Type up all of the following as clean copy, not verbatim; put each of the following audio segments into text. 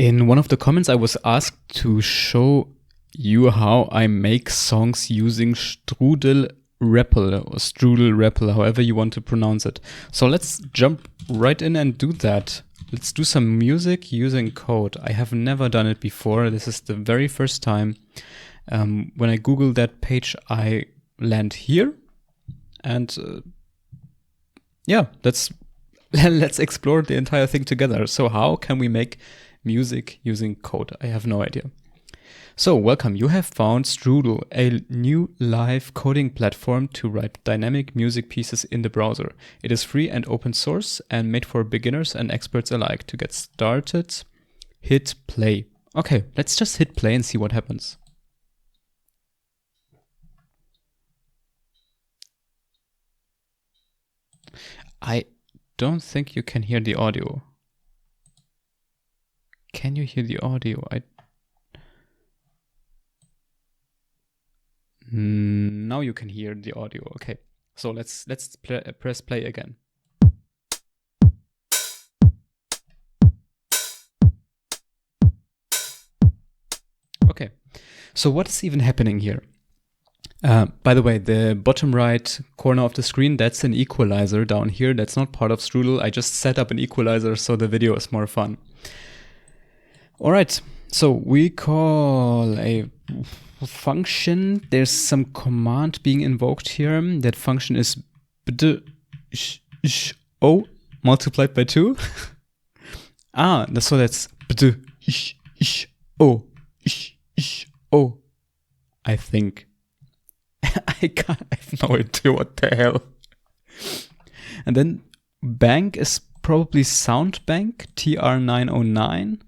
In one of the comments, I was asked to show you how I make songs using Strudel REPL or Strudel REPL, however you want to pronounce it. So let's jump right in and do that. Let's do some music using code. I have never done it before. This is the very first time. When I Google that page, I land here. And yeah, let's explore the entire thing together. So how can we make music using code? I have no idea. So welcome, you have found Strudel, a new live coding platform to write dynamic music pieces in the browser. It is free and open source and made for beginners and experts alike. To get started, hit play. Okay, let's just hit play and see what happens. I don't think you can hear the audio. Can you hear the audio? Now you can hear the audio. Okay, so let's press play again. Okay, so what is even happening here? By the way, the bottom right corner of the screen, that's an equalizer down here. That's not part of Strudel. I just set up an equalizer so the video is more fun. All right, so we call a function. There's some command being invoked here. That function is o multiplied by 2. So that's o, I think. I have no idea what the hell. And then bank is probably sound bank, TR909.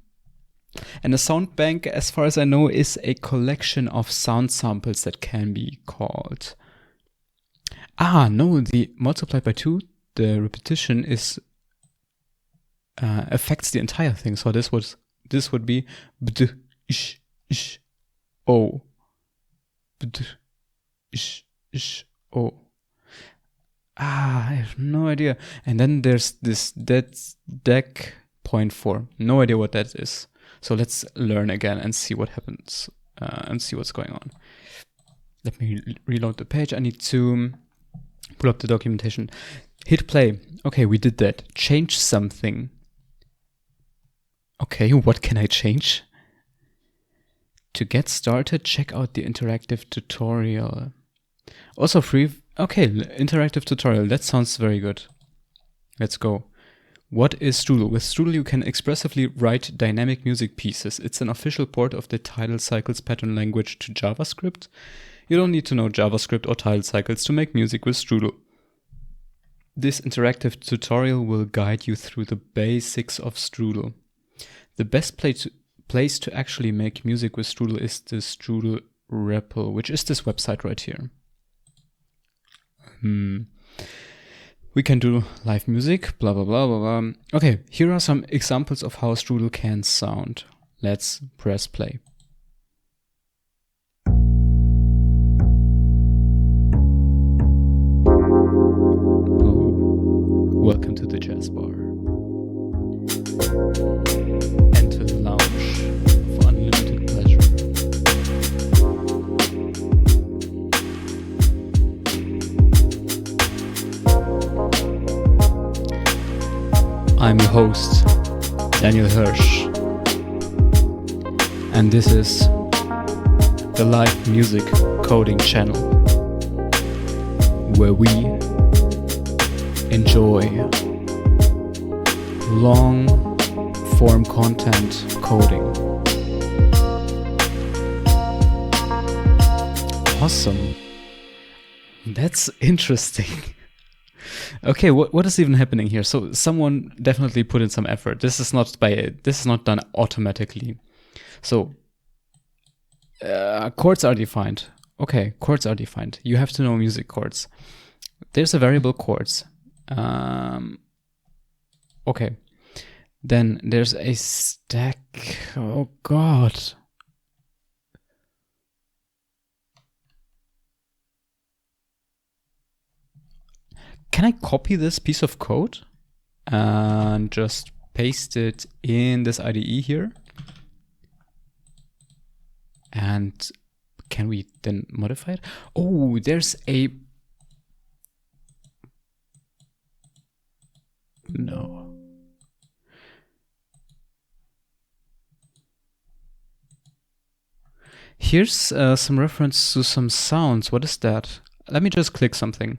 And a sound bank, as far as I know, is a collection of sound samples that can be called. No, the multiplied by 2, the repetition is affects the entire thing. So this would be o. Oh. I have no idea. And then there's this deck 0.4. No idea what that is. So let's learn again and see what happens and see what's going on. Let me reload the page. I need to pull up the documentation. Hit play. Okay, we did that. Change something. Okay, what can I change? To get started, check out the interactive tutorial. Also free. Okay, interactive tutorial. That sounds very good. Let's go. What is Strudel? With Strudel, you can expressively write dynamic music pieces. It's an official port of the title cycles pattern language to JavaScript. You don't need to know JavaScript or title cycles to make music with Strudel. This interactive tutorial will guide you through the basics of Strudel. The best place to actually make music with Strudel is the Strudel REPL, which is this website right here. We can do live music, blah, blah, blah, blah, blah. Okay, here are some examples of how Strudel can sound. Let's press play. Oh, welcome to the jazz bar. Enter the lounge for unlimited pleasure. I'm your host, Daniel Hirsch, and this is the live music coding channel, where we enjoy long form content coding. Awesome. That's interesting. Okay, what is even happening here? So someone definitely put in some effort. This is not done automatically. So chords are defined. Okay, chords are defined. You have to know music chords. There's a variable chords. Okay. Then there's a stack. Oh God. Can I copy this piece of code and just paste it in this IDE here? And can we then modify it? Oh, there's a... No. Here's some reference to some sounds. What is that? Let me just click something.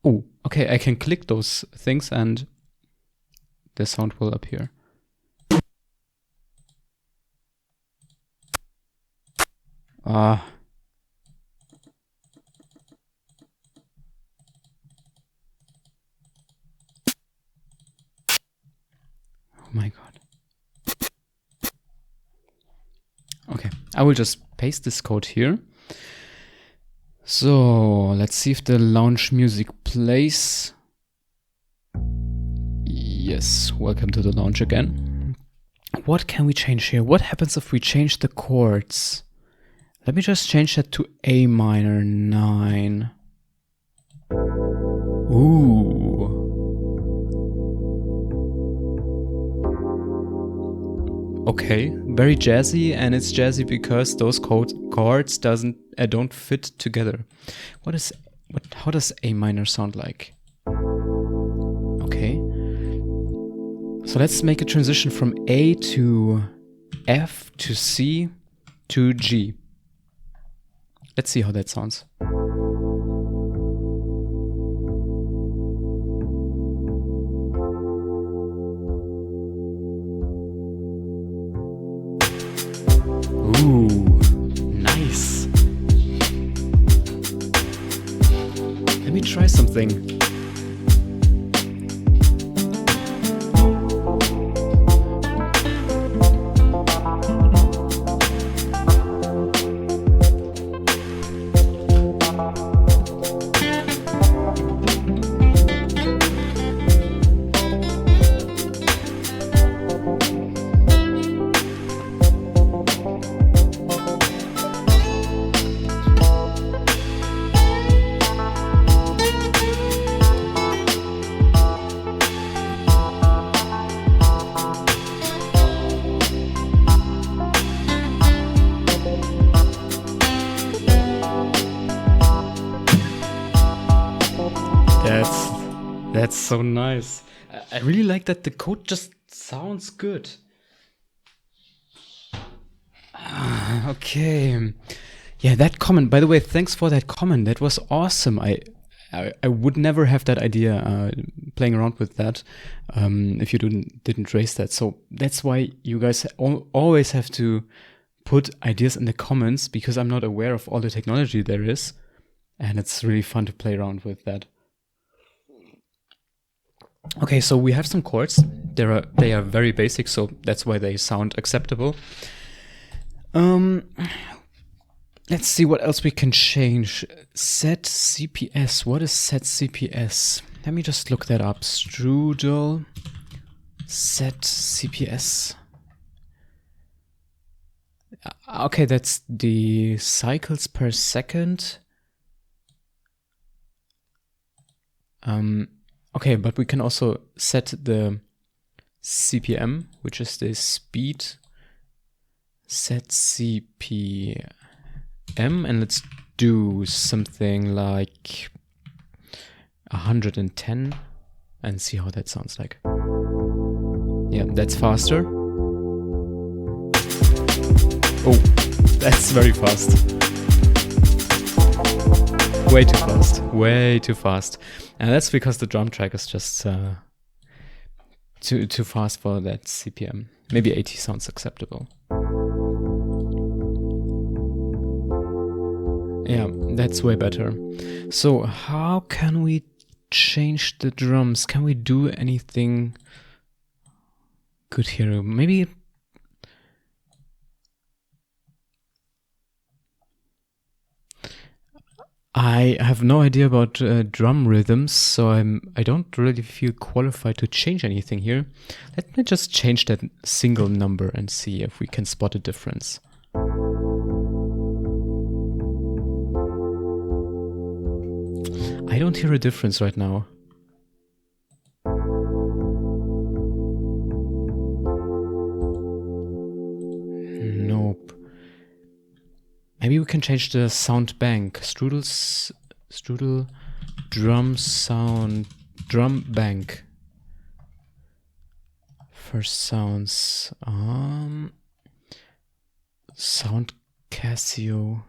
Oh, okay, I can click those things and the sound will appear. Ah. Oh my god. Okay, I will just paste this code here. So let's see if the launch music plays. Yes, welcome to the launch again. What can we change here? What happens if we change the chords? Let me just change that to A minor 9. Ooh. Okay, very jazzy, and it's jazzy because those chords don't fit together. How does A minor sound like? Okay. So let's make a transition from A to F to C to G. Let's see how that sounds. Ooh, nice. Let me try something. That's so nice. I really like that the code just sounds good. Okay. Yeah, that comment, by the way, thanks for that comment. That was awesome. I would never have that idea playing around with that if you didn't raise that. So that's why you guys always have to put ideas in the comments, because I'm not aware of all the technology there is. And it's really fun to play around with that. Okay, so we have some chords. They are very basic, so that's why they sound acceptable. Let's see what else we can change. Set CPS. What is set CPS? Let me just look that up. Strudel set CPS. Okay, that's the cycles per second. Okay, but we can also set the CPM, which is the speed. Set CPM, and let's do something like 110 and see how that sounds like. Yeah, that's faster. Oh, that's very fast. Way too fast. Way too fast. And that's because the drum track is just too fast for that CPM. Maybe 80 sounds acceptable. Yeah, that's way better. So how can we change the drums? Can we do anything good here? Maybe... I have no idea about drum rhythms, so I don't really feel qualified to change anything here. Let me just change that single number and see if we can spot a difference. I don't hear a difference right now. Maybe we can change the sound bank. Strudel drum bank. First sounds. Sound Casio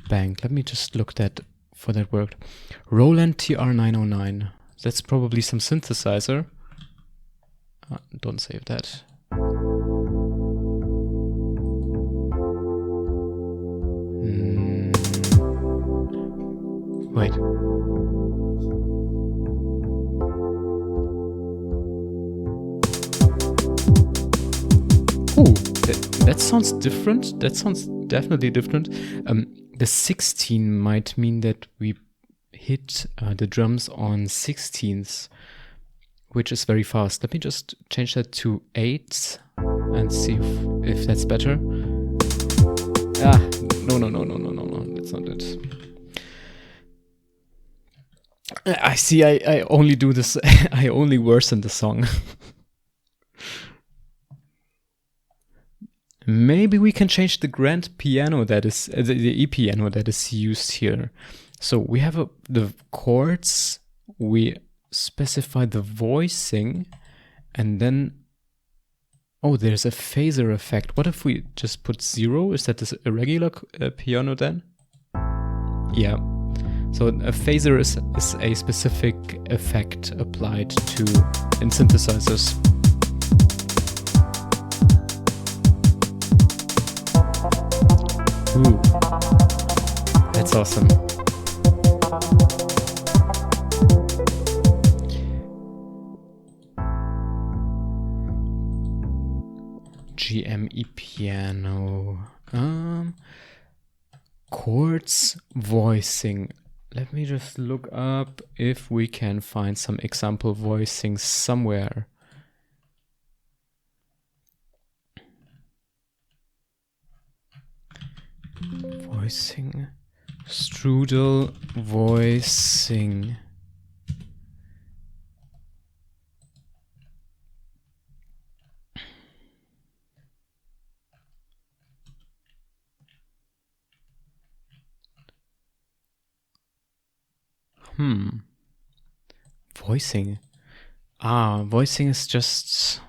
bank. Let me just look for that word. Roland TR909. That's probably some synthesizer. Don't save that. Wait. Oh, that sounds different. That sounds definitely different. The 16 might mean that we hit the drums on 16ths, which is very fast. Let me just change that to 8 and see if that's better. No, that's not it. I see, I only do this, I only worsen the song. Maybe we can change the grand piano that is, the E piano that is used here. So we have the chords, we specify the voicing, and then, oh, there's a phaser effect. What if we just put 0? Is that a regular piano then? Yeah. So a phaser is a specific effect applied in synthesizers. Ooh, that's awesome. GME piano. Chords voicing. Let me just look up if we can find some example voicing somewhere. Voicing. Strudel voicing. Voicing. Voicing is just...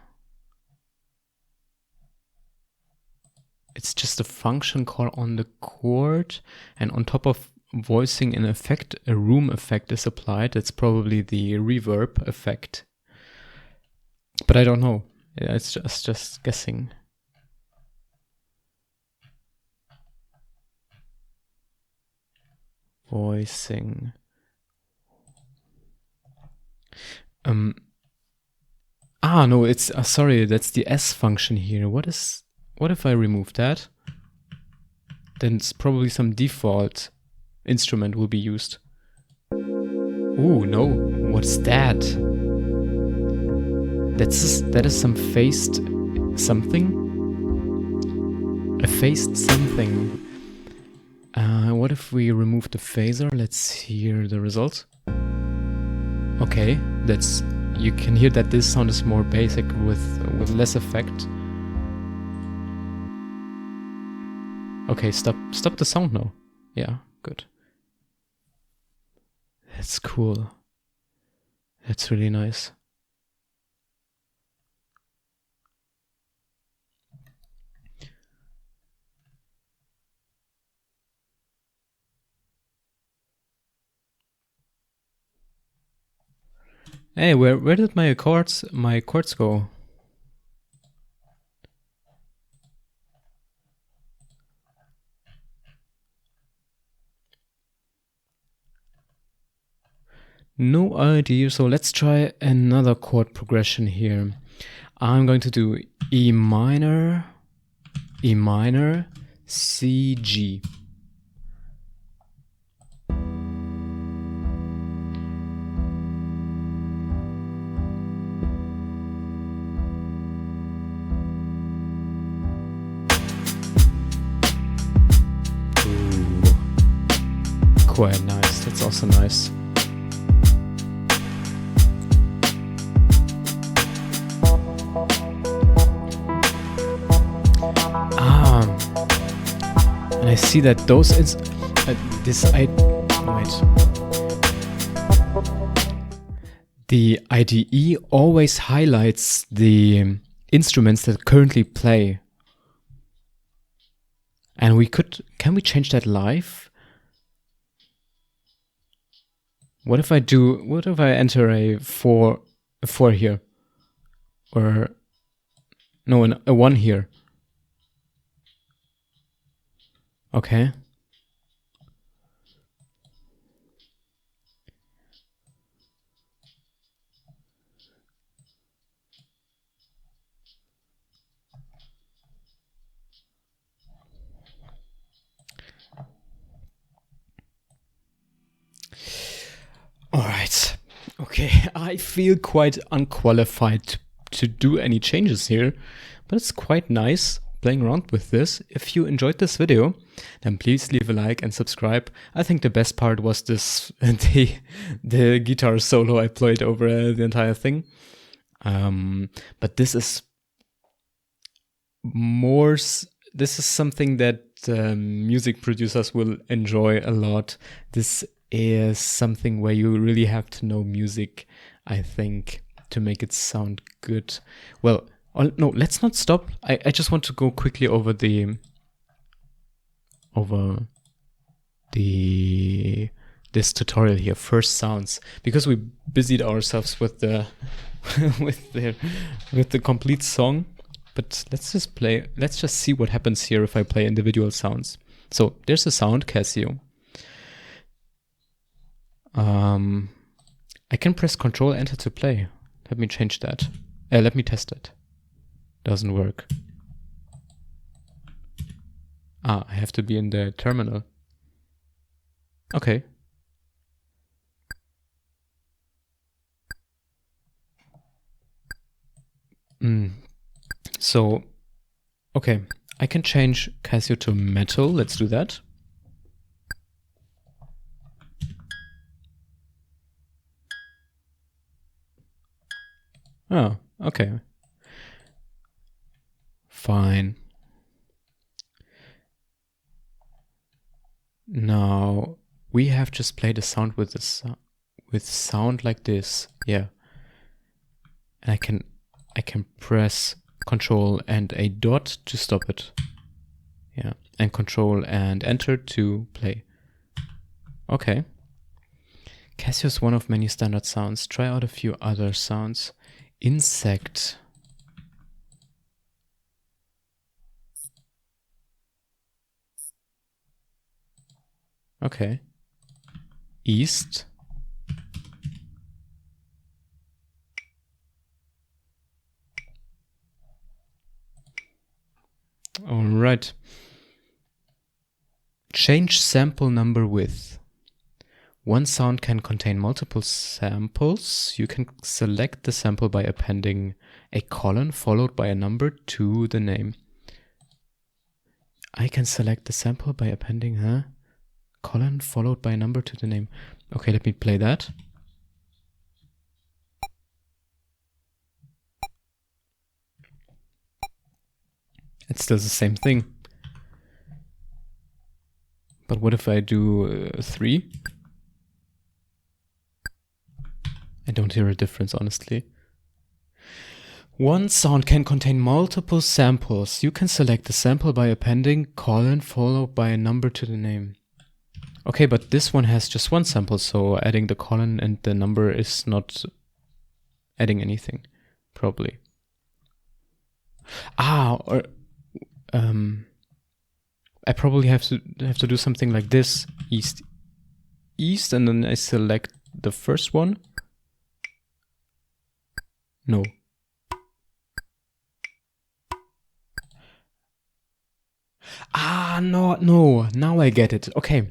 It's just a function call on the chord, and on top of voicing an effect, a room effect is applied. That's probably the reverb effect. But I don't know. Yeah, it's just guessing. Voicing. No, it's sorry, that's the S function here. What if I remove that? Then it's probably some default instrument will be used. Ooh, no, what's that? That is some phased something? A phased something. What if we remove the phaser? Let's hear the result. Okay, you can hear that this sound is more basic with less effect. Okay, stop the sound now. Yeah, good. That's cool. That's really nice. Hey, where did my chords go? No idea, so let's try another chord progression here. I'm going to do E minor, C, G. Quite nice, that's also nice. And I I see that those the IDE always highlights the instruments that currently play. And can we change that live? What if I enter a 4 here? Or, no, a 1 here. Okay. All right. Okay, I feel quite unqualified to do any changes here, but it's quite nice playing around with this. If you enjoyed this video, then please leave a like and subscribe. I think the best part was this the guitar solo I played over the entire thing. But this is something that music producers will enjoy a lot. This is something where you really have to know music, I think, to make it sound good. Well, no, let's not stop. I just want to go quickly over this tutorial here, first sounds, because we busied ourselves with the with the complete song. But let's just see what happens here if I play individual sounds. So there's a sound, Casio. I can press Control Enter to play. Let me change that. Let me test it. Doesn't work. I have to be in the terminal. Okay. So, okay. I can change Casio to metal. Let's do that. Oh, okay. Fine. Now we have just played a sound with sound like this. Yeah. And I can press Control and a dot to stop it. Yeah. And Control and Enter to play. Okay. Casio is one of many standard sounds. Try out a few other sounds. Insect. Okay. East. All right. Change sample number width. One sound can contain multiple samples. You can select the sample by appending a colon followed by a number to the name. I can select the sample by appending a colon followed by a number to the name. Okay, let me play that. It's still the same thing. But what if I do 3? I don't hear a difference, honestly. One sound can contain multiple samples. You can select the sample by appending colon followed by a number to the name. Okay, but this one has just one sample, so adding the colon and the number is not adding anything, probably. Or I probably have to do something like this: east, and then I select the first one. No. No, now I get it. Okay,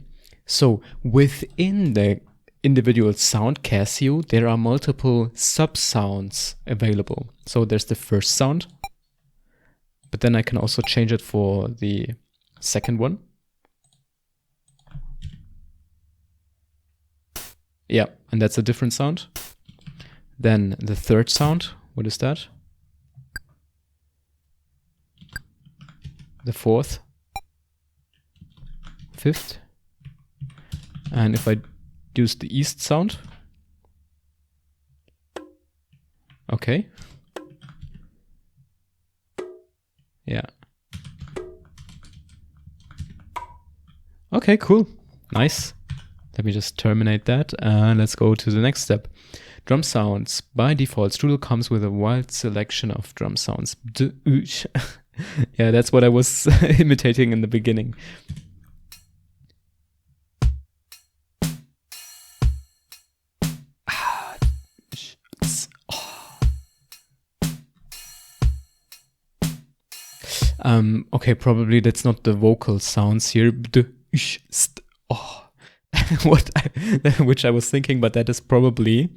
so within the individual sound Casio, there are multiple sub-sounds available. So there's the first sound, but then I can also change it for the second one. Yeah, and that's a different sound. Then the third sound, what is that? The fourth. fifth. And if I use the east sound, okay. Yeah. Okay, cool. Nice. Let me just terminate that and let's go to the next step. Drum sounds. By default, Strudel comes with a wide selection of drum sounds. Yeah, that's what I was imitating in the beginning. Okay, probably that's not the vocal sounds here. Which I was thinking, but that is probably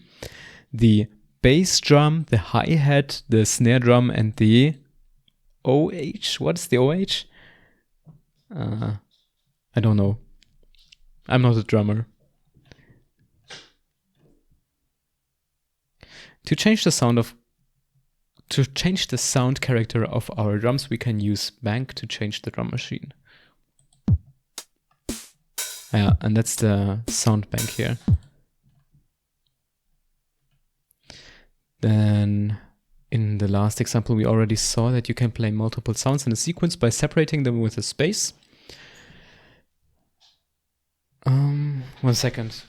the bass drum, the hi-hat, the snare drum, and the OH. What is the OH? I don't know. I'm not a drummer. To change the sound character of our drums, we can use bank to change the drum machine. Yeah, and that's the sound bank here. Then in the last example, we already saw that you can play multiple sounds in a sequence by separating them with a space. 1 second.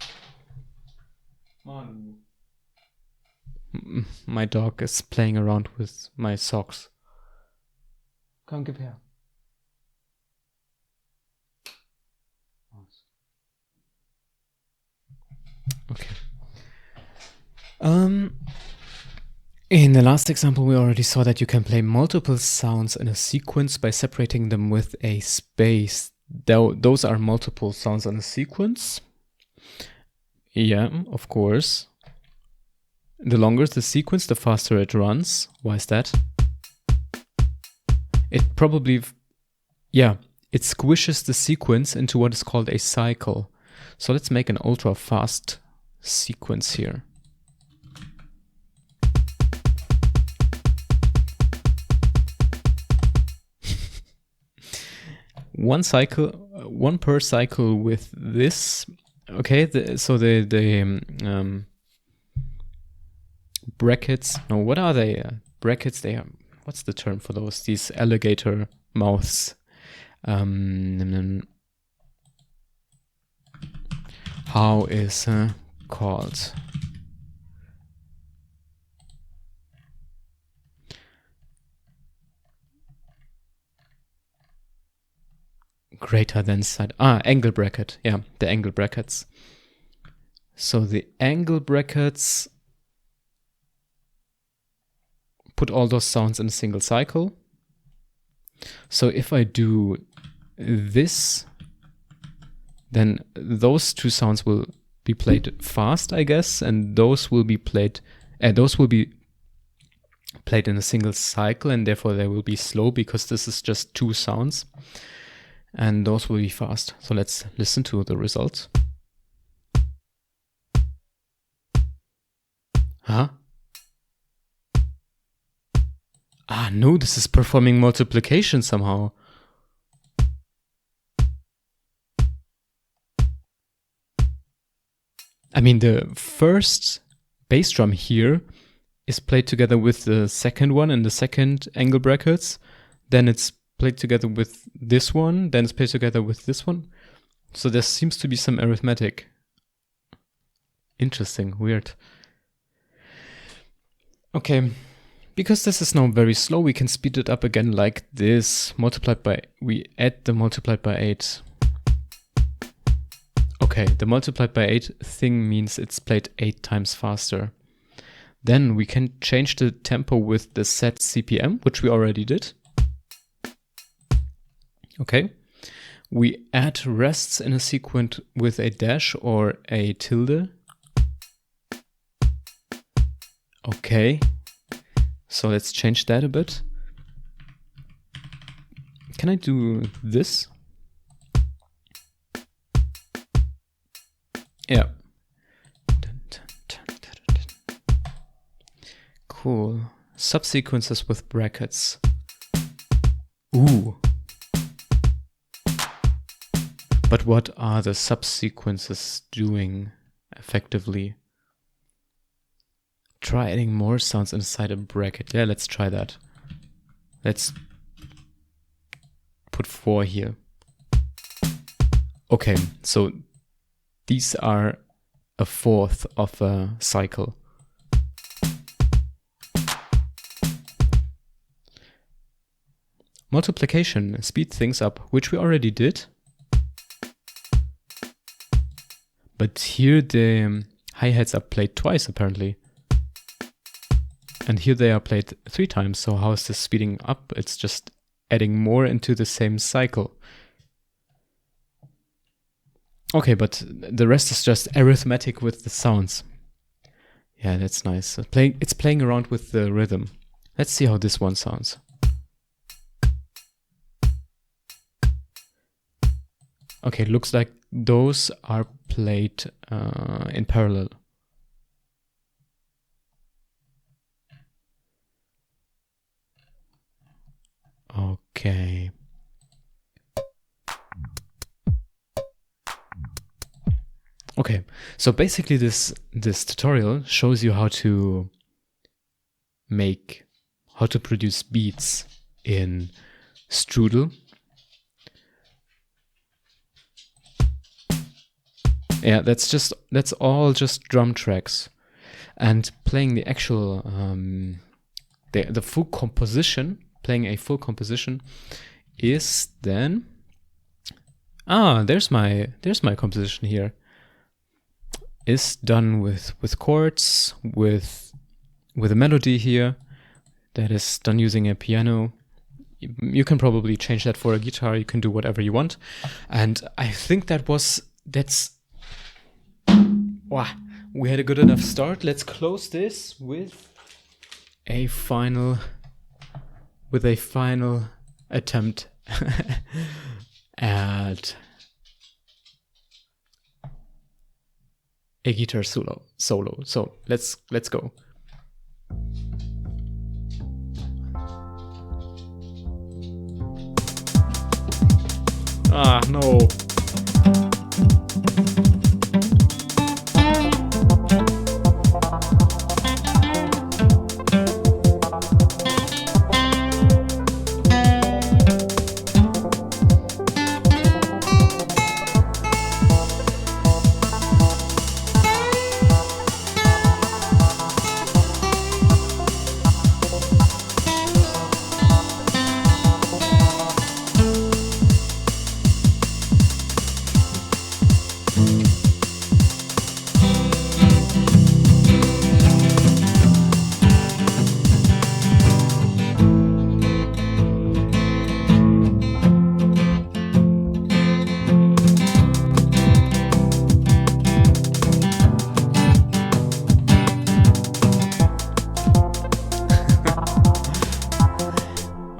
My dog is playing around with my socks. Komm, gib her. Okay. In the last example, we already saw that you can play multiple sounds in a sequence by separating them with a space. Those are multiple sounds in a sequence. Yeah, of course. The longer the sequence, the faster it runs. Why is that? It probably, yeah, it squishes the sequence into what is called a cycle. So let's make an ultra fast sequence here. One per cycle with this. Okay, so the brackets. No, what are they? Brackets. They are. What's the term for those? These alligator mouths. How is called? Greater than side. Angle bracket. Yeah, the angle brackets. So the angle brackets put all those sounds in a single cycle. So if I do this, then those two sounds will be played fast, I guess, and those will be played in a single cycle, and therefore they will be slow because this is just two sounds. And those will be fast. So let's listen to the results. Huh? No, this is performing multiplication somehow. I mean, the first bass drum here is played together with the second one in the second angle brackets. Then it's played together with this one, then it's played together with this one. So there seems to be some arithmetic. Interesting, weird. Okay, because this is now very slow, we can speed it up again like this. We add the multiplied by 8. Okay, the multiplied by 8 thing means it's played 8 times faster. Then we can change the tempo with the set CPM, which we already did. Okay, we add rests in a sequence with a dash or a tilde. Okay, so let's change that a bit. Can I do this? Yeah. Cool. Subsequences with brackets. Ooh. But what are the subsequences doing effectively? Try adding more sounds inside a bracket. Yeah, let's try that. Let's put 4 here. Okay, so these are a fourth of a cycle. Multiplication, speed things up, which we already did. But here the hi-hats are played twice apparently. And here they are played 3 times, so how is this speeding up? It's just adding more into the same cycle. Okay, but the rest is just arithmetic with the sounds. Yeah, that's nice. It's playing around with the rhythm. Let's see how this one sounds. Okay, looks like those are played in parallel. Okay. Okay, so basically this tutorial shows you how to produce beats in Strudel. Yeah, that's all just drum tracks, and playing the actual the full composition. Playing a full composition is then there's my composition here. Is done with chords, with a melody here that is done using a piano. You can probably change that for a guitar. You can do whatever you want, and I think wow, we had a good enough start. Let's close this with a final attempt at a guitar solo. So let's go. Ah, no.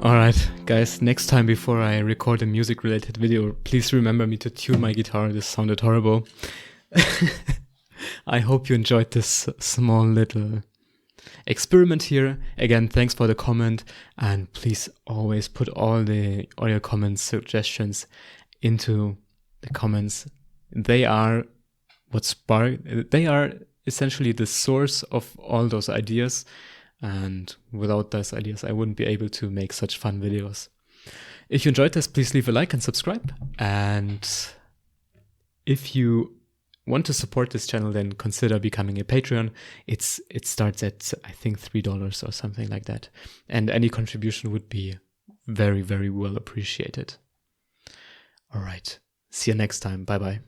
Alright, guys, next time before I record a music-related video, please remember me to tune my guitar. This sounded horrible. I hope you enjoyed this small little experiment here. Again, thanks for the comment, and please always put all your comments, suggestions into the comments. They are they are essentially the source of all those ideas. And without those ideas, I wouldn't be able to make such fun videos. If you enjoyed this, please leave a like and subscribe. And if you want to support this channel, then consider becoming a Patreon. It starts at, I think, $3 or something like that. And any contribution would be very, very well appreciated. All right. See you next time. Bye-bye.